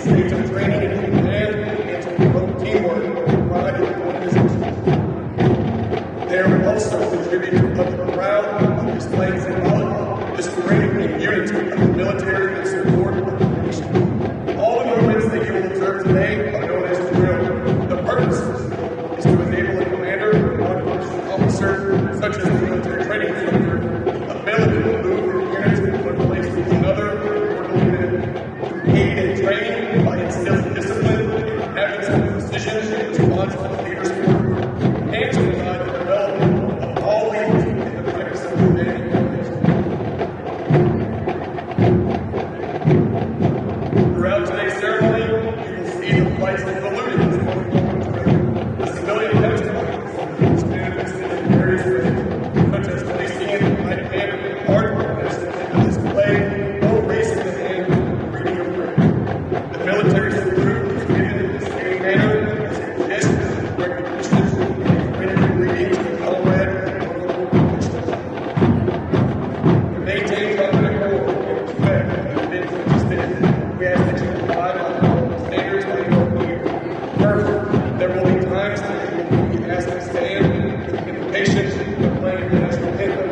states of training and command and to promote teamwork and pride in the organization. They are also contributing to public morale by displaying symbolic, displaying the unity of the military and support of the nation. All the movements that you will observe today are known as drill. The purpose is to enable a commander or officer, such as the military training instructor, ability to move from unit to one place to another, to aid in training by instilling discipline, habits of precision, and response to leaders' work, and to provide the development of all leaders in the practice of commanding organization. Throughout today's ceremony, you will see the flights of balloons, the civilian testimonies, which manifested in various ways, such as placing in the right hand of the heart as a display, or raising the hand reading of prayer. The military salute is given in the same manner as a gesture of recognition and critical reading to the comrade and local officials. To maintain covenant accord and respect for the men of the state, we ask that you abide by the standards of your leader. First, there will be times that you will be asked to stand with the invocation, the playing of the national anthem,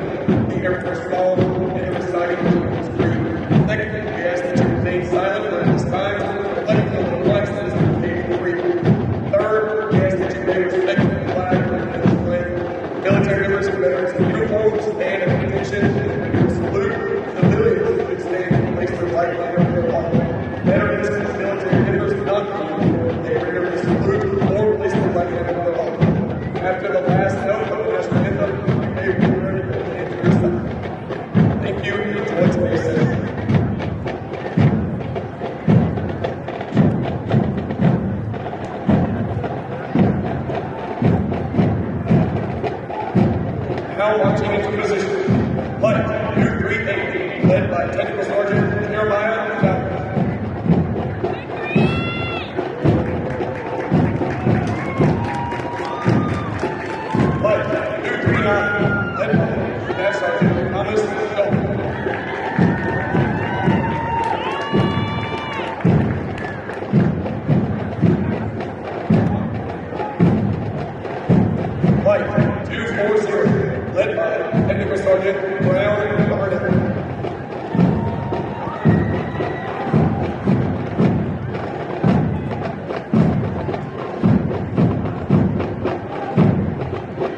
the Air Force Song, and the reciting of the creed. Second, we ask that you remain silent during this time, reflecting on the lives that is contained in the creed. Third, we ask that you may respect the flag and the flag. Military members and veterans in uniform stand at attention and salute. Civilians should stand and place their right hand on their heart. Veterans and military members not in uniform, they regularly salute or place their right hand on their heart. After the last note of the national anthem, you may be ready to enter your side. Thank you and enjoy today's ceremony. Now marching into position. Flight 238, led by Technical Sergeant Jeremiah. Flight 239, led by Staff Sergeant Thomas Dalton. Flight 240, led by Technical Sergeant Brown Barnett.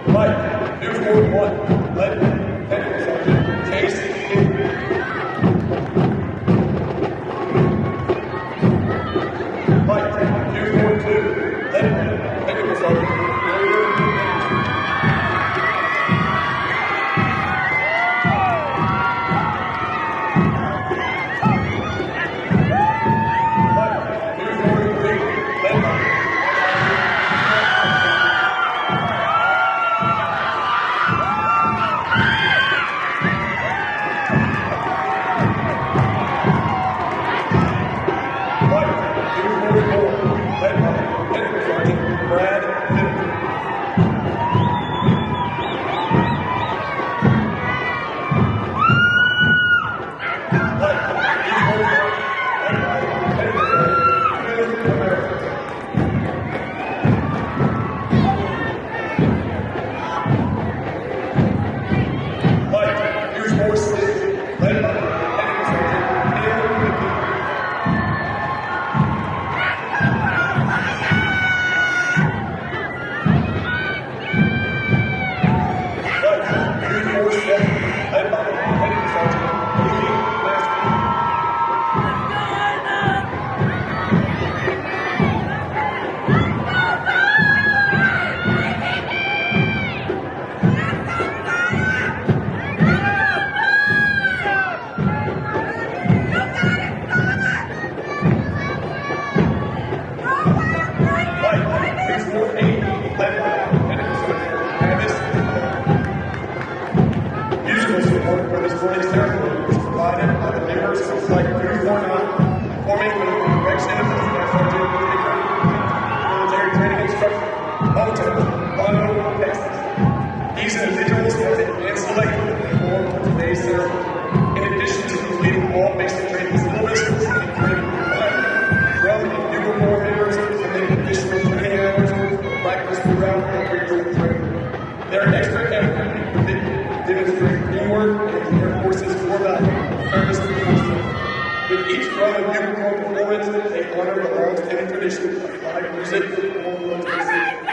Flight 241, led by Technical Sergeant Chase Higley. Flight 242, led by Technical Sergeant Warrior Anderson. uniform members commit additional training hours and practice throughout their years of training. Their extra effort demonstrates teamwork and the Air Force's core value, service to the force. With each run of uniform performance, they honor the long-standing tradition of live music and military safety.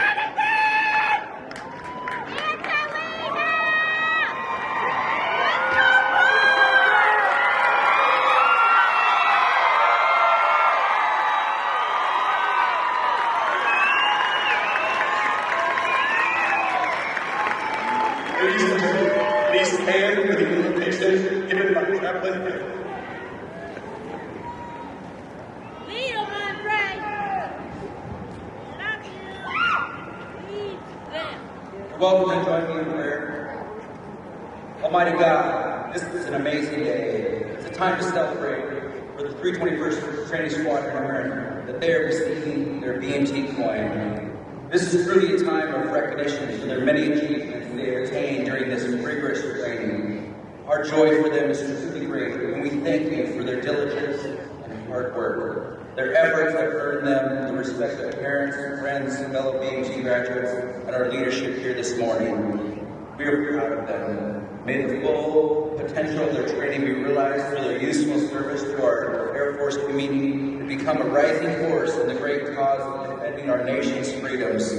Please stand for the invitation given by Chaplain Hill. Lead on my right. Love you. Lead them. Welcome and join me in prayer. Almighty God, this is an amazing day. It's a time to celebrate for the 321st Training Squadron Airmen that they are receiving their BMT coin. This is truly a time of recognition for their many achievements they attained during this rigorous training. Our joy for them is truly great, and we thank you for their diligence and hard work. Their efforts have earned them the respect of parents, friends, fellow BMT graduates, and our leadership here this morning. We are proud of them. May the full potential of their training be realized for their useful service to our Air Force community to become a rising force in the great cause of defending our nation's freedoms.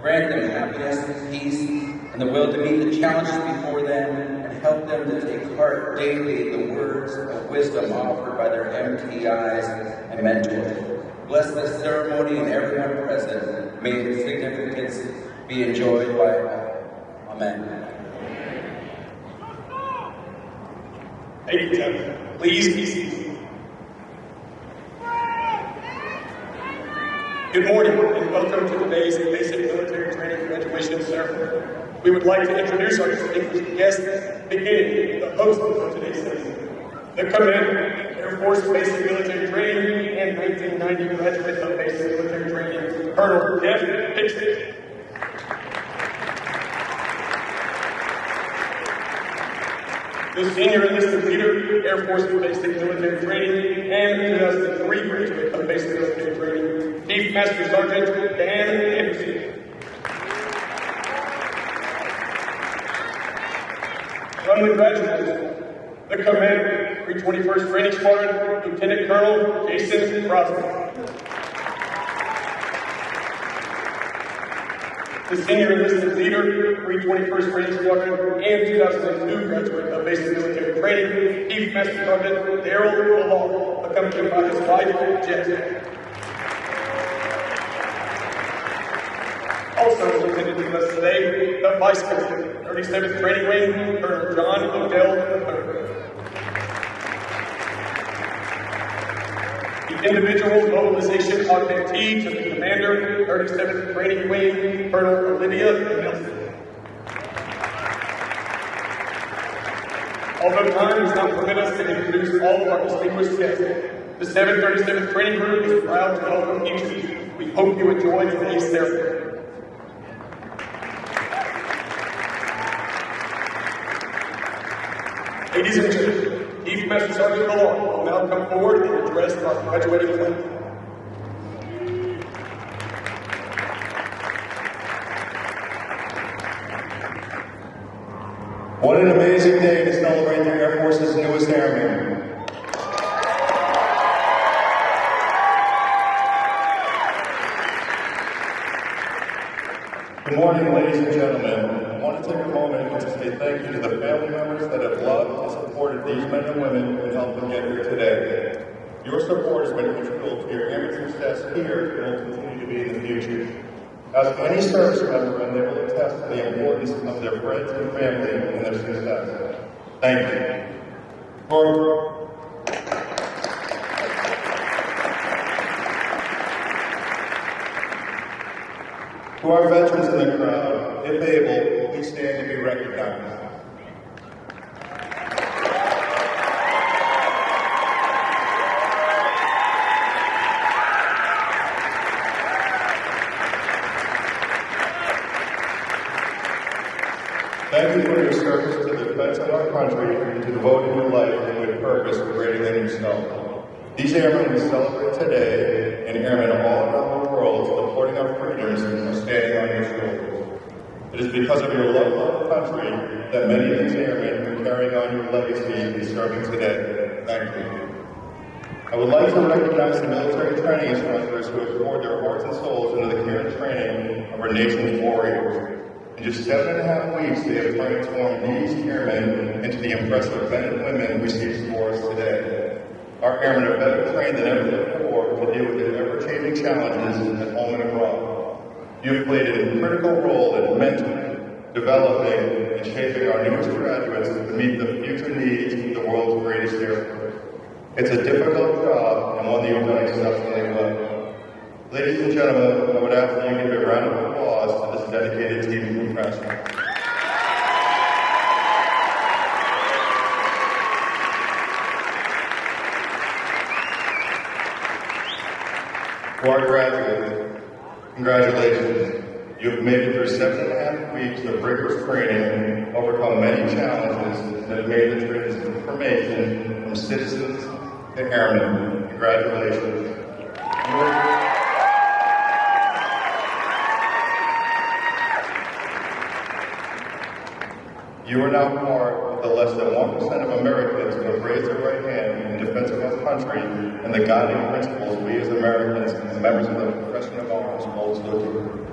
Grant them happiness, peace, and the will to meet the challenges before them, and help them to take heart daily in the words of wisdom offered by their MTIs and mentors. Bless this ceremony and everyone present. May its significance be enjoyed by all. Amen. Thank you, Chaplain. Please be seated. Good morning and welcome to today's basic military training graduation ceremony. We would like to introduce our distinguished guests, beginning with the host of today's ceremony, the Commander, Air Force Basic Military Training and 1990 graduate of Basic Military Training, Colonel Jeff Dixon. The Senior Enlisted Leader, Air Force Basic Military Training, and 2003 graduate of Basic Military Training, Chief Master Sergeant Dan Anderson. From the graduates, the Commander, 321st Training Squadron, Lieutenant Colonel Jason Crosby. The Senior Enlisted Leader, 321st Training Squadron, and 2002 graduate of Basic Military Training, Chief Master Sergeant Daryl Lamar, accompanied by his wife, Jess. Also presented with us today, the Vice President, 37th Training Wing, Colonel John Odell III. The Individual Mobilization Augmentee to the Commander, 37th Training Wing, Colonel Olivia Nelson. Although time does not permit us to introduce all of our distinguished guests, the 737th Training Group is proud to welcome each of you. We hope you enjoy today's ceremony. Ladies and gentlemen, Chief Master Sergeant Lamar will now come forward and address our graduating class. What an amazing day to celebrate the Air Force's newest airman. Good morning, ladies and gentlemen. I want to take a moment to say thank you to the family members that have loved and supported these men and women and helped them get here today. Your support has been integral to your airman success here and will continue to be in the future. As any service member, they will attest to the importance of their friends and family in their success. Thank you. To our veterans in the crowd, if able, please stand to be recognized. Thank you for your service to the defense of our country and to devoting your life with purpose greater than yourself. These airmen we celebrate today and airmen all around the world supporting our freedoms are standing on your shoulders. It is because of your love of the country that many of these airmen are carrying on your legacy and serving today. Thank you. I would like to recognize the military training instructors who have poured their hearts and souls into the care and training of our nation's warriors. In just 7.5 weeks, they have transformed these airmen into the impressive men and women we see before us today. Our airmen are better trained than ever before to deal with the ever-changing challenges at home and abroad. You have played a critical role in mentoring, developing, and shaping our newest graduates to meet the future needs of the world's greatest air force. It's a difficult job and one that you've done exceptionally well. Ladies and gentlemen, I would ask that you give a round of applause to this dedicated team of professionals. For our graduates, congratulations. You have made it through 7.5 weeks of rigorous training, overcome many challenges, that have made the transformation from citizens to airmen. Congratulations. You are now part of the less than 1% of Americans who have raised their right hand in defense of our country and the guiding principles we as Americans and members of the profession of arms hold to.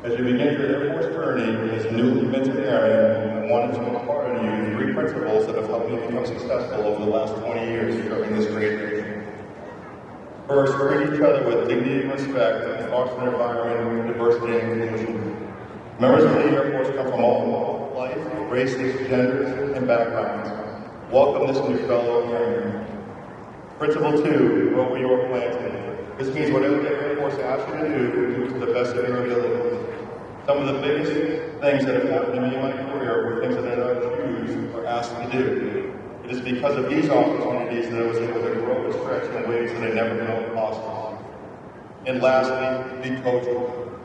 As you begin your Air Force journey as newly minted airmen, I wanted to impart on you 3 principles that have helped me become successful over the last 20 years serving this great nation. First, treat each other with dignity and respect and foster an environment of diversity and inclusion. Members of the Air Force come from all walks of life, races, genders, and backgrounds. Welcome this new fellow airman. Principle 2, grow where you are planted. This means whatever the Air Force asks you to do to the best of your ability. Some of the biggest things that have happened to me in my career were things that I did not choose or asked to do. It is because of these opportunities that I was able to grow and stretch in ways that I never known possible. And lastly, be coachable.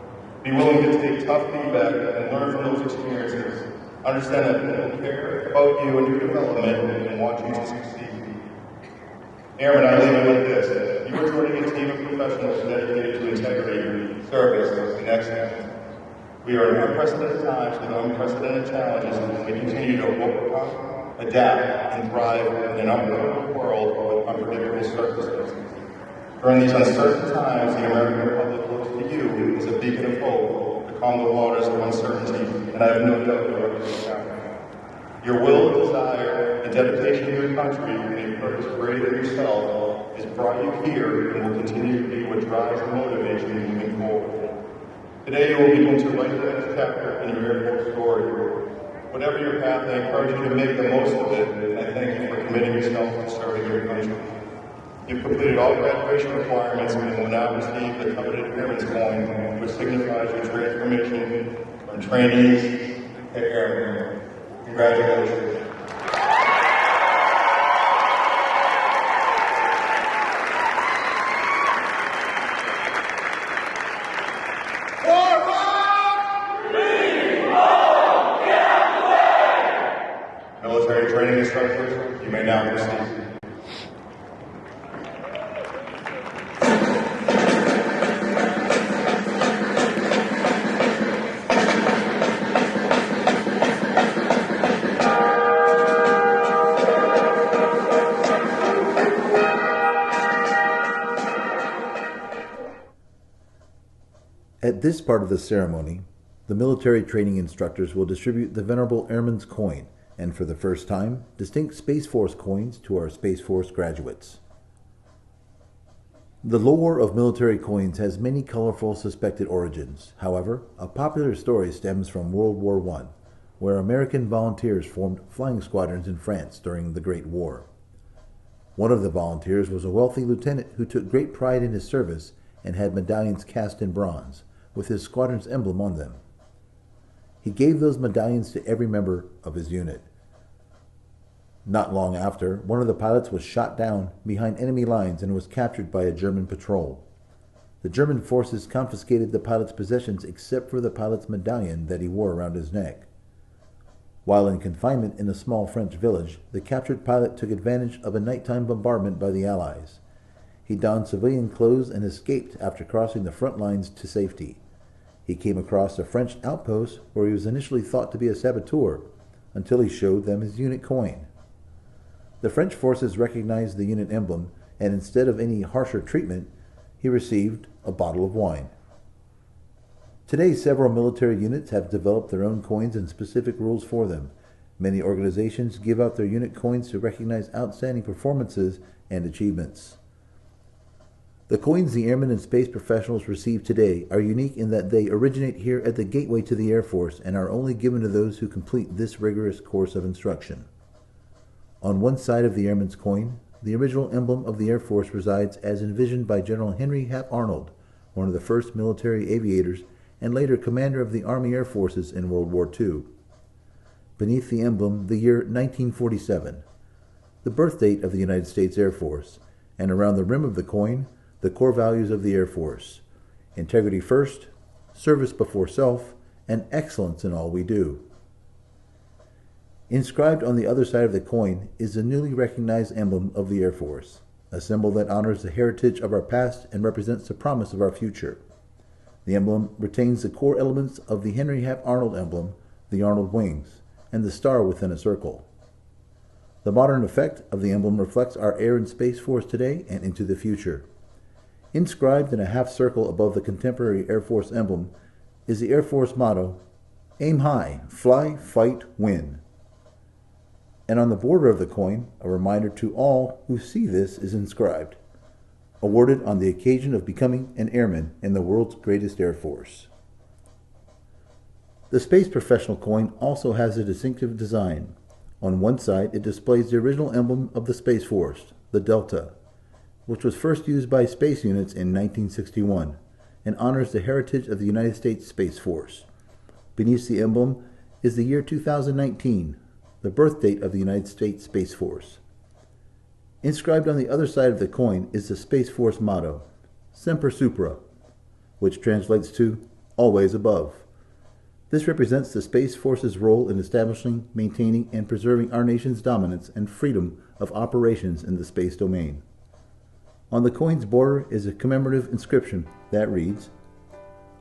Be willing to take tough feedback and learn from those experiences. Understand that people care about you and your development and want you to succeed. Airmen, I leave it like this. You are joining a team of professionals dedicated to integrity, service, and excellence. We are in unprecedented times with unprecedented challenges, and we continue to overcome, adapt, and thrive in an unpredictable world with unpredictable circumstances. During these uncertain times, the American public looks to you as a beacon of hope to calm the waters of uncertainty, and I have no doubt you are doing. Your will, desire, and dedication to your country and a purpose greater than yourself has brought you here and will continue to be what drives and motivates you moving forward. Today you will begin to write the next chapter in your Air Force story. Whatever your path, I encourage you to make the most of it, and I thank you for committing yourself to serving your country. You've completed all graduation requirements and will now receive the coveted Airman's coin, which signifies your transformation from trainees to airmen. Congratulations. Military training instructors, you may now proceed. At this part of the ceremony, the military training instructors will distribute the Venerable Airman's coin, and for the first time, distinct Space Force coins to our Space Force graduates. The lore of military coins has many colorful suspected origins. However, a popular story stems from World War I, where American volunteers formed flying squadrons in France during the Great War. One of the volunteers was a wealthy lieutenant who took great pride in his service and had medallions cast in bronze, with his squadron's emblem on them. He gave those medallions to every member of his unit. Not long after, one of the pilots was shot down behind enemy lines and was captured by a German patrol. The German forces confiscated the pilot's possessions except for the pilot's medallion that he wore around his neck. While in confinement in a small French village, the captured pilot took advantage of a nighttime bombardment by the Allies. He donned civilian clothes and escaped after crossing the front lines to safety. He came across a French outpost where he was initially thought to be a saboteur until he showed them his unit coin. The French forces recognized the unit emblem, and instead of any harsher treatment, he received a bottle of wine. Today, several military units have developed their own coins and specific rules for them. Many organizations give out their unit coins to recognize outstanding performances and achievements. The coins the airmen and space professionals receive today are unique in that they originate here at the gateway to the Air Force and are only given to those who complete this rigorous course of instruction. On one side of the Airman's coin, the original emblem of the Air Force resides as envisioned by General Henry Hap Arnold, one of the first military aviators and later commander of the Army Air Forces in World War II. Beneath the emblem, the year 1947, the birth date of the United States Air Force, and around the rim of the coin, the core values of the Air Force: integrity first, service before self, and excellence in all we do. Inscribed on the other side of the coin is the newly recognized emblem of the Air Force, a symbol that honors the heritage of our past and represents the promise of our future. The emblem retains the core elements of the Henry Hap Arnold emblem, the Arnold wings, and the star within a circle. The modern effect of the emblem reflects our Air and Space Force today and into the future. Inscribed in a half circle above the contemporary Air Force emblem is the Air Force motto, "Aim high, fly, fight, win." And on the border of the coin, a reminder to all who see this is inscribed, "Awarded on the occasion of becoming an airman in the world's greatest Air Force." The Space Professional coin also has a distinctive design. On one side, it displays the original emblem of the Space Force, the Delta, which was first used by space units in 1961, and honors the heritage of the United States Space Force. Beneath the emblem is the year 2019, the birth date of the United States Space Force. Inscribed on the other side of the coin is the Space Force motto, "Semper Supra," which translates to "always above." This represents the Space Force's role in establishing, maintaining, and preserving our nation's dominance and freedom of operations in the space domain. On the coin's border is a commemorative inscription that reads,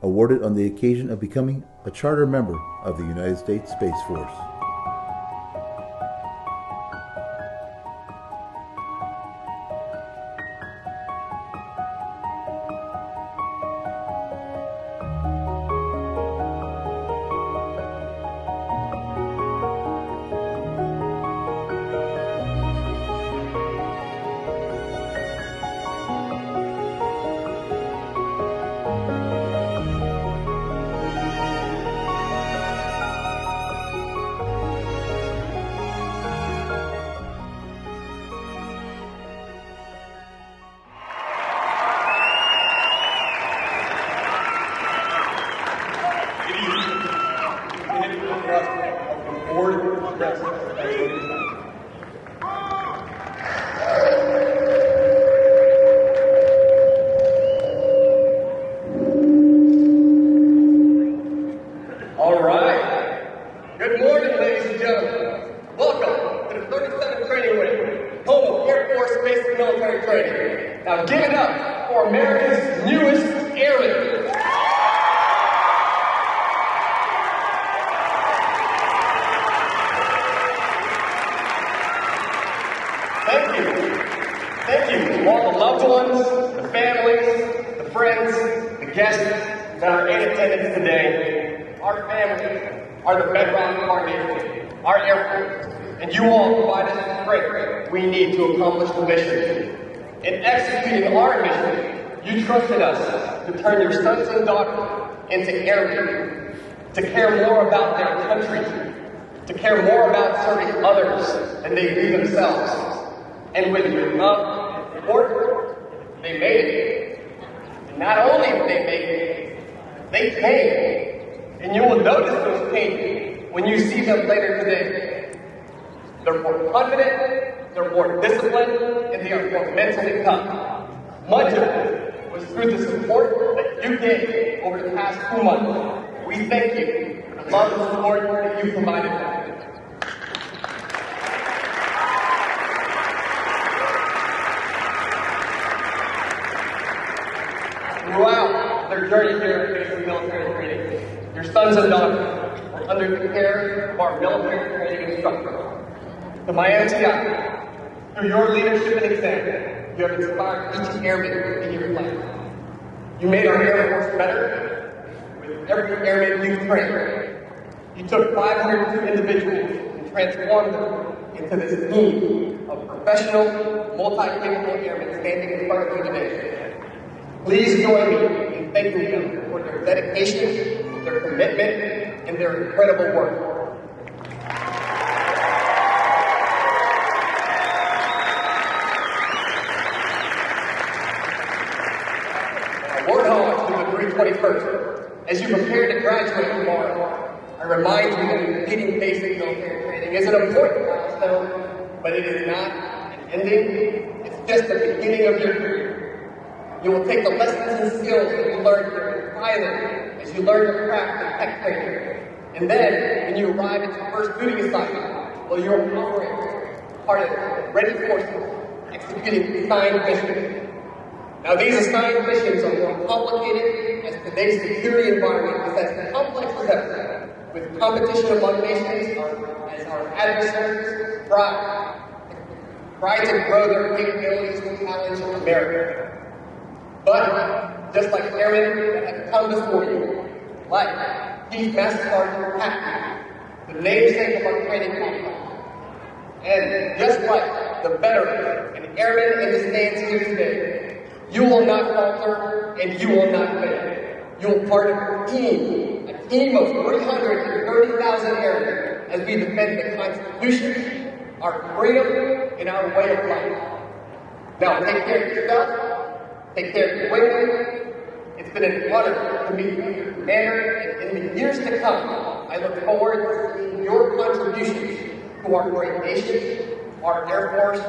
"Awarded on the occasion of becoming a charter member of the United States Space Force." All right. Good morning, ladies and gentlemen. Welcome to the 37th Training Wing, home of Air Force Base Military Training. Now give it up for America's newest airman. Thank you. Thank you to all the loved ones, the families, the friends, the guests that are in attendance today. Our families are the bedrock of our nation, our Air Force, and you all provide us the strength we need to accomplish the mission. In executing our mission, you trusted us to turn your sons and daughters into airmen, to care more about their country, to care more about serving others than they do themselves. And with your love and support, they made it. And not only did they make it, they came. And you will notice those changes when you see them later today. They're more confident, they're more disciplined, and they are more mentally tough. Much of it was through the support that you gave over the past 2 months. We thank you for the love and support that you provided them. Throughout their journey here at Base Military Training, your sons and daughters were under the care of our military training instructor. To my MTI, through your leadership and example, you have inspired each airman in your class. You made our Air Force better with every airman you trained. You took 502 individuals and transformed them into this team of professional, multi-capable airmen standing in front of you today. Please join me in thanking them for their dedication, their commitment, and their incredible work. A word homage to the 321st. As you prepare to graduate tomorrow, I remind you that completing basic military training is an important milestone, but it is not an ending. It's just the beginning of your career. You will take the lessons and skills that you learned here and apply them as you learn the craft of tech training. And then, when you arrive at your first duty assignment, well, you're part of ready forces executing assigned missions. Now, these assigned missions are more complicated as today's security environment is as complex as ever, with competition among nations as our adversaries try to grow their capabilities and challenge America. But, just like airmen that have come before you, like Chief Master Sergeant Patton, the namesake of our training complex, and just like the veteran and airmen in the stands here today, you will not falter and you will not fail. You will part of a team of 330,000 airmen as we defend the Constitution, our freedom, and our way of life. Now, take care of yourself, take care of your women. It's been an honor to meet with your commander, and in the years to come, I look forward to seeing your contributions to our great nation, our Air Force,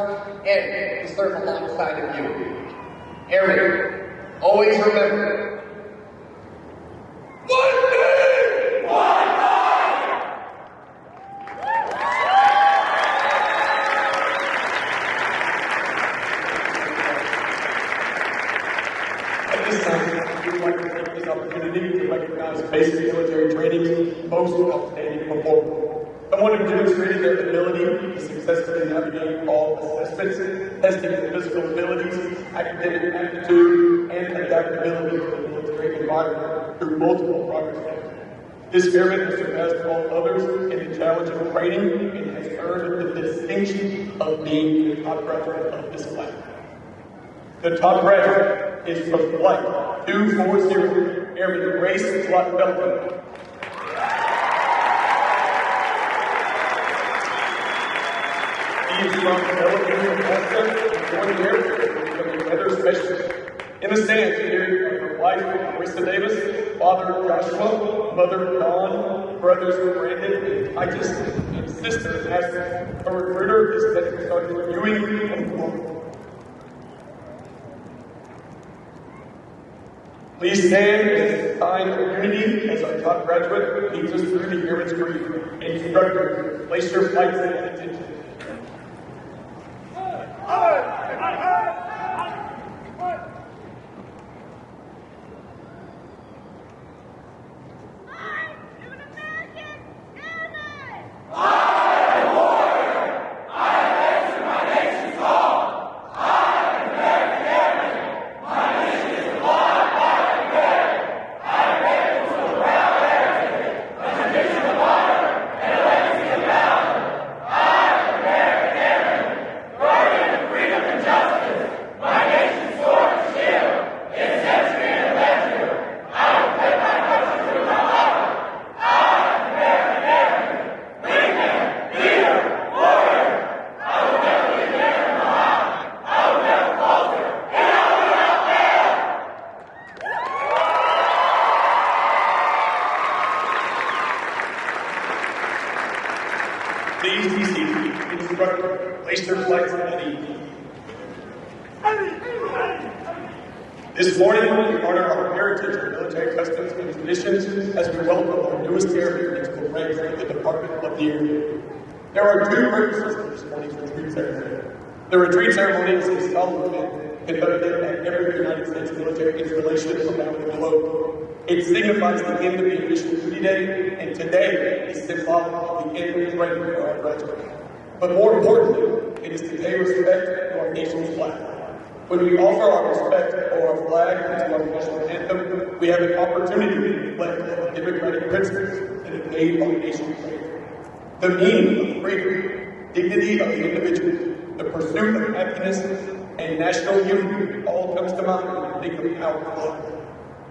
and to serve alongside of you. Airmen, always remember, one day, one life! At this time, we would like to take this opportunity to recognize basic military training's most outstanding performers. Someone who demonstrated their ability to successfully navigate all assessments, testing physical abilities, academic aptitude, and adaptability to the military environment through multiple progress tests. This airman has surpassed all others in the challenge of training and has earned the distinction of being the top graduate of this class. The top graduate is from Flight 240, Airman Base-Liberty.Airman. He is from Military Master and joined the Air Force becoming a weather specialist. In the stands here are her wife, Marissa Davis, father, Joshua, mother, Dawn, brothers, Brandon and Titus, and sister, Ashley. Her recruiter is Second Sergeant Ewing and Paul. Please stand as a sign of unity as our top graduate leads us through the Airman's Retreat. Instructor, place your flights at attention. Please be seated. Instructor, place your flights at ease. This morning, we honor our heritage of military customs and traditions as we welcome our newest airmen into the ranks of the Department of the Air. There are two purposes for this morning's retreat ceremony. The retreat ceremony is a solemn event conducted at every United States military installation around the globe. It signifies the end of the official duty day, and today is symbolic of the end of training for our graduates. But more importantly, it is to pay respect to our nation's flag. When we offer our respect for our flag and to our national anthem, we have an opportunity to reflect on the democratic principles that have made our nation great. The meaning of freedom, dignity of the individual, the pursuit of happiness, and national unity all comes to mind when we think of our flag.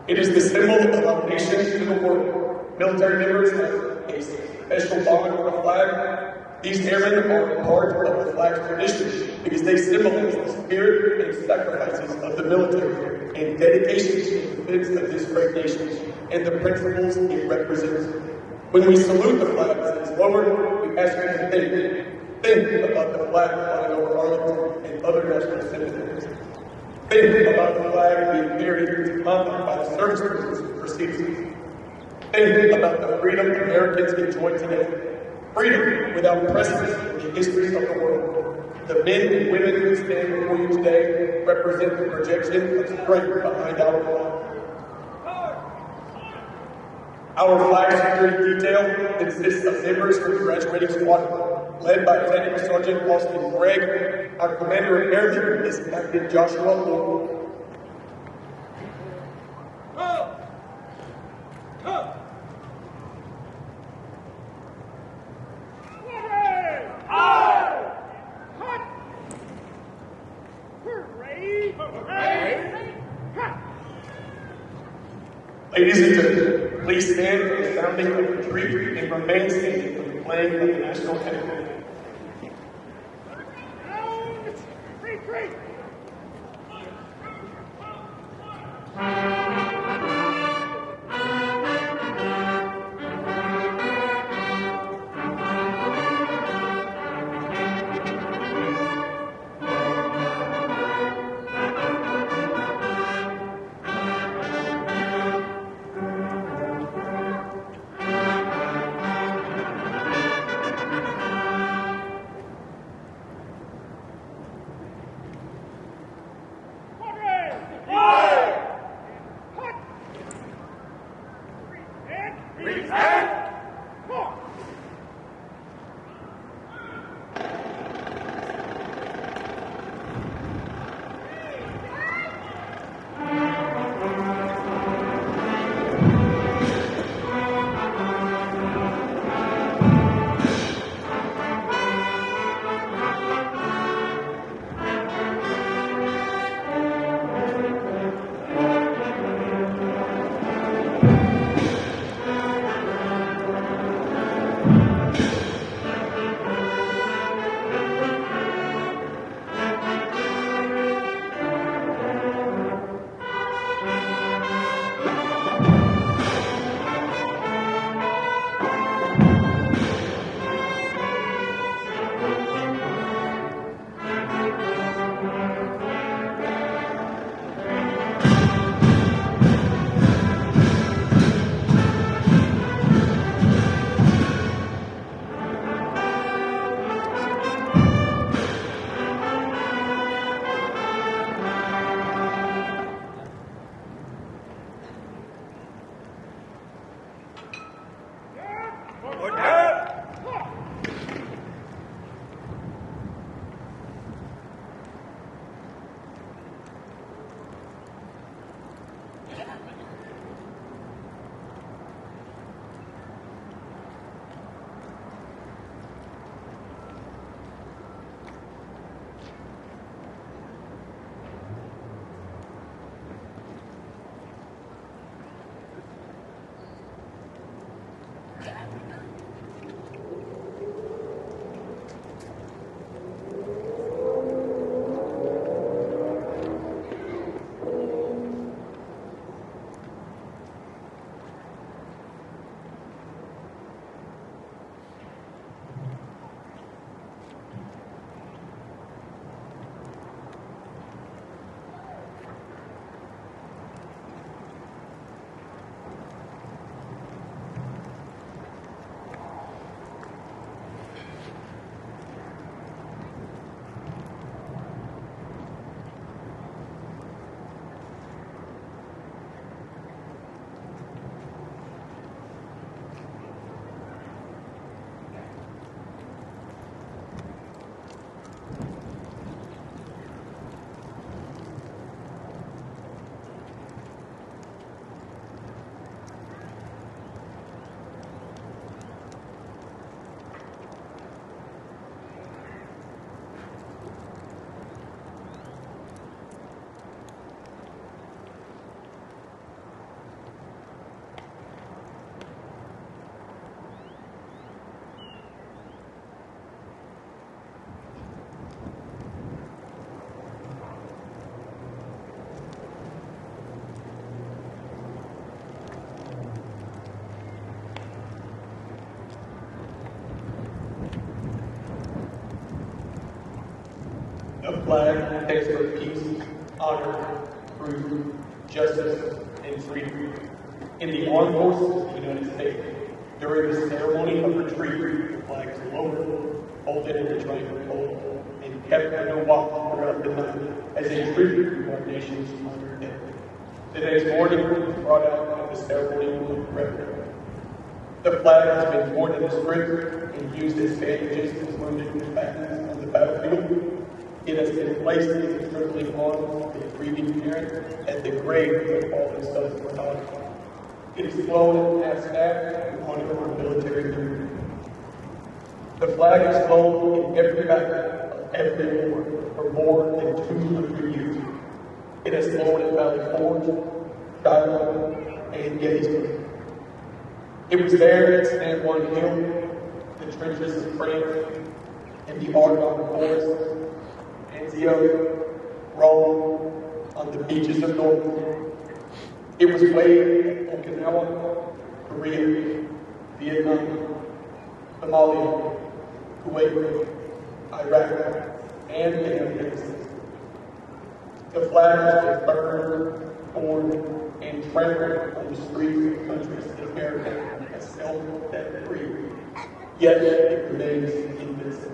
It is the symbol of our nation to the world. Military members have a special bond with the flag. These airmen are a part of the flag's tradition because they symbolize the spirit and sacrifices of the military and dedication to the defense of this great nation and the principles it represents. When we salute the flag as it is lowered, we ask you to think about the flag flying over Arlington and other national cemeteries. Think about the flag being carried into combat by the service members who preceded. Think about the freedom Americans enjoy today. Freedom without precedent in the history of the world. The men and women who stand before you today represent the projection of strength behind our flag. Our flag security detail consists of members from the graduating squadron, led by Technical Sergeant Austin Gregg. Our commander of Airmen is Captain Joshua Moore. Ladies and gentlemen, please stand for the sounding of the retreat and remain standing for the playing of the national anthem. Retreat! flag stands for peace, honor, truth, justice, and freedom. In the armed forces of the United States, during the ceremony of retreat, the flag is lowered, folded in the triangle pole, and kept under watch throughout the night as a tribute to our nation's honored dead. Today's morning was brought out at the ceremony of reverence. The flag has been worn in the strip and used as bandages to wounded combatants on the battlefield. It has been placed as a trembling arm to the grieving parent at the grave of the fallen sons of God. It is flown at half-staff in honor of our military leaders. The flag is flown in every battle of every war for more than 200 years. It has flown at Valley Forge, Shiloh, and Gettysburg. It was there at San Juan Hill, the trenches of France, and the Argonne Forest, Anzio, Rome, on the beaches of Normandy. It was waved at Okinawa, Korea, Vietnam, Somalia, Kuwait, Iraq, and Afghanistan. The flag has been burned, torn, and trampled on the streets of countries that America has held that free. Yet it remains invincible.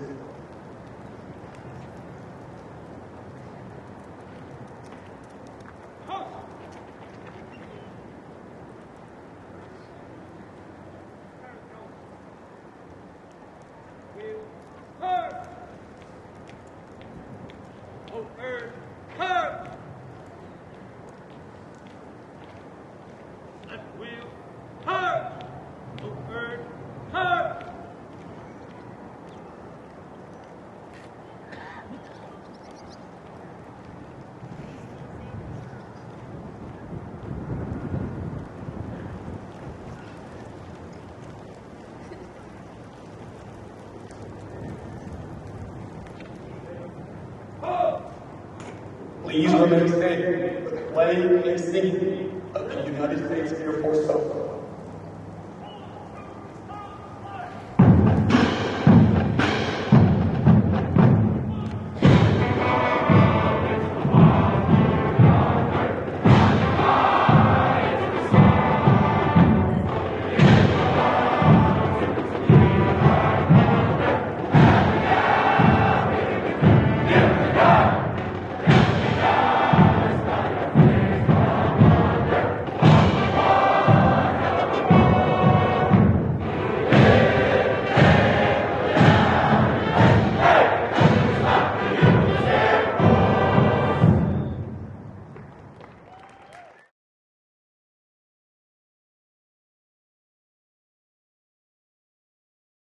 Please remain standing for the playing and singing of the United States Air